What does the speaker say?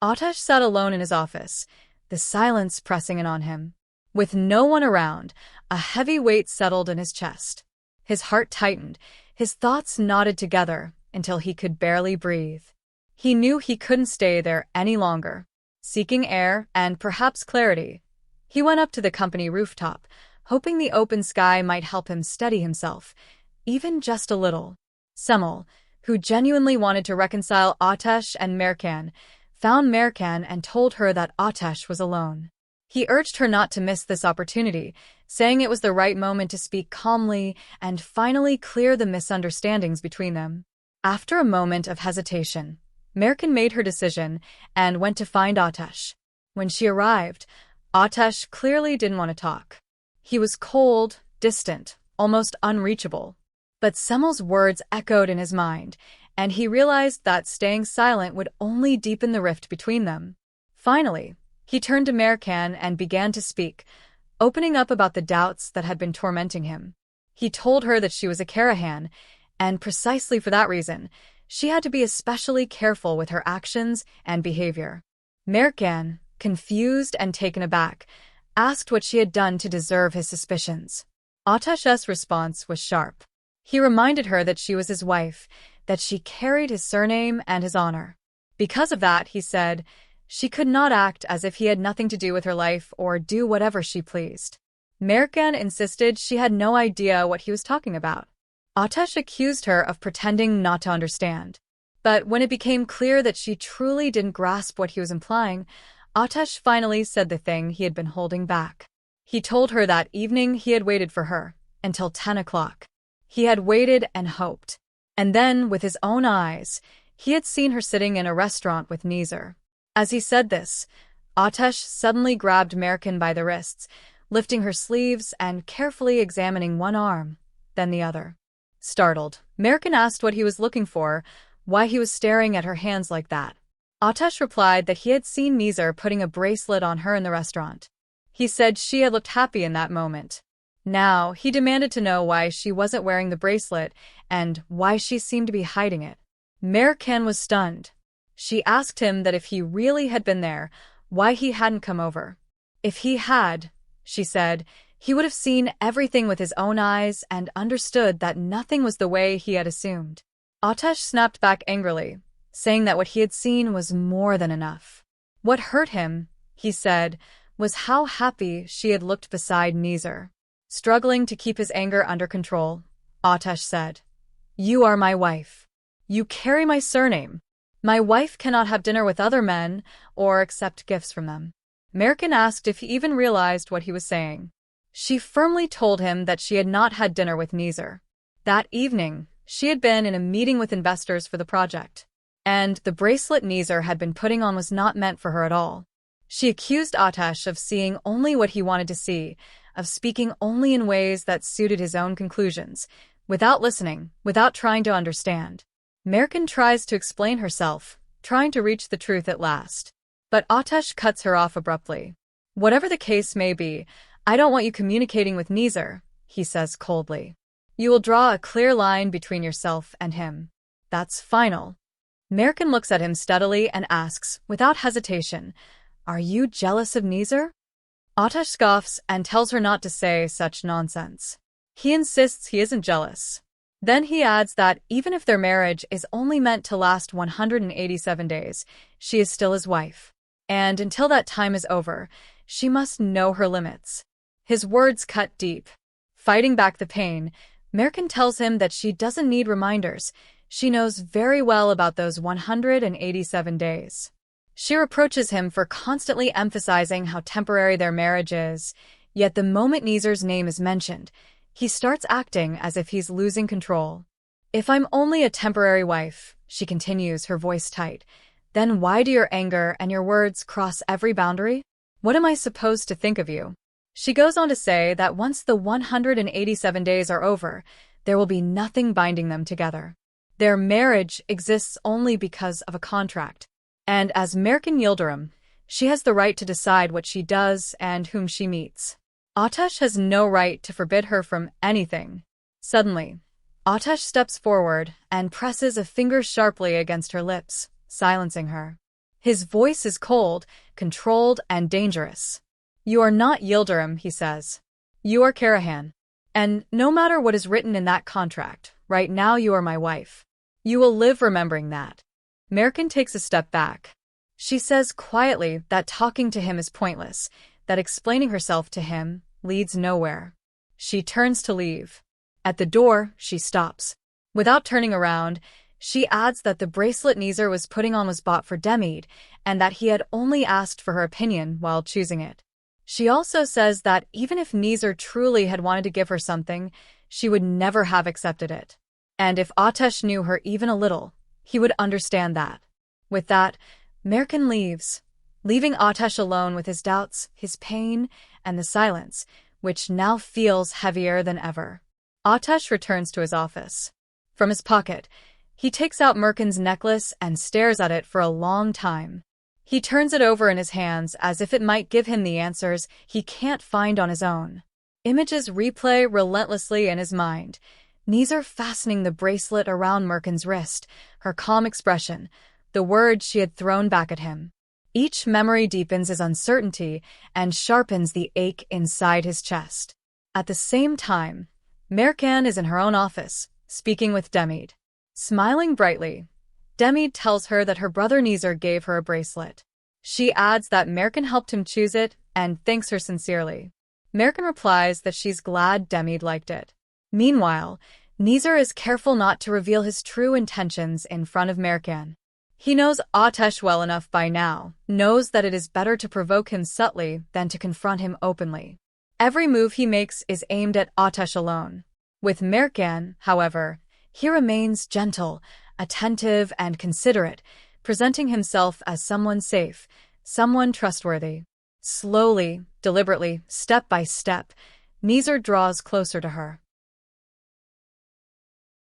Atesh sat alone in his office, the silence pressing in on him. With no one around, a heavy weight settled in his chest. His heart tightened, his thoughts knotted together until he could barely breathe. He knew he couldn't stay there any longer. Seeking air and perhaps clarity, he went up to the company rooftop, hoping the open sky might help him steady himself, even just a little. Semel, who genuinely wanted to reconcile Atesh and Mercan, found Mercan and told her that Atesh was alone. He urged her not to miss this opportunity, saying it was the right moment to speak calmly and finally clear the misunderstandings between them. After a moment of hesitation, Mercan made her decision and went to find Atesh. When she arrived, Atesh clearly didn't want to talk. He was cold, distant, almost unreachable. But Semel's words echoed in his mind, and he realized that staying silent would only deepen the rift between them. Finally, he turned to Mercan and began to speak, opening up about the doubts that had been tormenting him. He told her that she was a Karahan, and precisely for that reason, she had to be especially careful with her actions and behavior. Mercan, confused and taken aback, asked what she had done to deserve his suspicions. Atesh's response was sharp. He reminded her that she was his wife, that she carried his surname and his honor. Because of that, he said, she could not act as if he had nothing to do with her life or do whatever she pleased. Mercan insisted she had no idea what he was talking about. Atesh accused her of pretending not to understand. But when it became clear that she truly didn't grasp what he was implying, Atesh finally said the thing he had been holding back. He told her that evening he had waited for her, until 10 o'clock. He had waited and hoped. And then, with his own eyes, he had seen her sitting in a restaurant with Nizar. As he said this, Atesh suddenly grabbed Mercan by the wrists, lifting her sleeves and carefully examining one arm, then the other. Startled, Mercan asked what he was looking for, why he was staring at her hands like that. Atesh replied that he had seen Nizar putting a bracelet on her in the restaurant. He said she had looked happy in that moment. Now, he demanded to know why she wasn't wearing the bracelet and why she seemed to be hiding it. Mercan was stunned. She asked him that if he really had been there, why he hadn't come over. If he had, she said, he would have seen everything with his own eyes and understood that nothing was the way he had assumed. Atesh snapped back angrily, saying that what he had seen was more than enough. What hurt him, he said, was how happy she had looked beside Nizar. Struggling to keep his anger under control, Atesh said, "You are my wife. You carry my surname. My wife cannot have dinner with other men or accept gifts from them." Mercan asked if he even realized what he was saying. She firmly told him that she had not had dinner with Nizar. That evening, she had been in a meeting with investors for the project, and the bracelet Nizar had been putting on was not meant for her at all. She accused Atesh of seeing only what he wanted to see, of speaking only in ways that suited his own conclusions, without listening, without trying to understand. Mercan tries to explain herself, trying to reach the truth at last. But Atesh cuts her off abruptly. "Whatever the case may be, I don't want you communicating with Nizar," he says coldly. "You will draw a clear line between yourself and him. That's final." Mercan looks at him steadily and asks, without hesitation, "Are you jealous of Nizar?" Atesh scoffs and tells her not to say such nonsense. He insists he isn't jealous. Then he adds that even if their marriage is only meant to last 187 days, she is still his wife. And until that time is over, she must know her limits. His words cut deep. Fighting back the pain, Mercan tells him that she doesn't need reminders. She knows very well about those 187 days. She reproaches him for constantly emphasizing how temporary their marriage is, yet the moment Nizar's name is mentioned, he starts acting as if he's losing control. "If I'm only a temporary wife," she continues, her voice tight, "then why do your anger and your words cross every boundary? What am I supposed to think of you?" She goes on to say that once the 187 days are over, there will be nothing binding them together. Their marriage exists only because of a contract. And as Mercan Yildirim, she has the right to decide what she does and whom she meets. Atesh has no right to forbid her from anything. Suddenly, Atesh steps forward and presses a finger sharply against her lips, silencing her. His voice is cold, controlled, and dangerous. "You are not Yildirim," he says. "You are Karahan. And no matter what is written in that contract, right now you are my wife. You will live remembering that." Mercan takes a step back. She says quietly that talking to him is pointless, that explaining herself to him leads nowhere. She turns to leave. At the door, she stops. Without turning around, she adds that the bracelet Nizar was putting on was bought for Demid, and that he had only asked for her opinion while choosing it. She also says that even if Nizar truly had wanted to give her something, she would never have accepted it. And if Atesh knew her even a little, he would understand that. With that, Mercan leaves, leaving Atesh alone with his doubts, his pain, and the silence, which now feels heavier than ever. Atesh returns to his office. From his pocket, he takes out Mercan's necklace and stares at it for a long time. He turns it over in his hands as if it might give him the answers he can't find on his own. Images replay relentlessly in his mind. Nizar fastening the bracelet around Mercan's wrist, her calm expression, the words she had thrown back at him. Each memory deepens his uncertainty and sharpens the ache inside his chest. At the same time, Mercan is in her own office, speaking with Demid. Smiling brightly, Demid tells her that her brother Nizar gave her a bracelet. She adds that Mercan helped him choose it and thanks her sincerely. Mercan replies that she's glad Demid liked it. Meanwhile, Nizar is careful not to reveal his true intentions in front of Mercan. He knows Atesh well enough by now, knows that it is better to provoke him subtly than to confront him openly. Every move he makes is aimed at Atesh alone. With Mercan, however, he remains gentle, attentive, and considerate, presenting himself as someone safe, someone trustworthy. Slowly, deliberately, step by step, Nizar draws closer to her.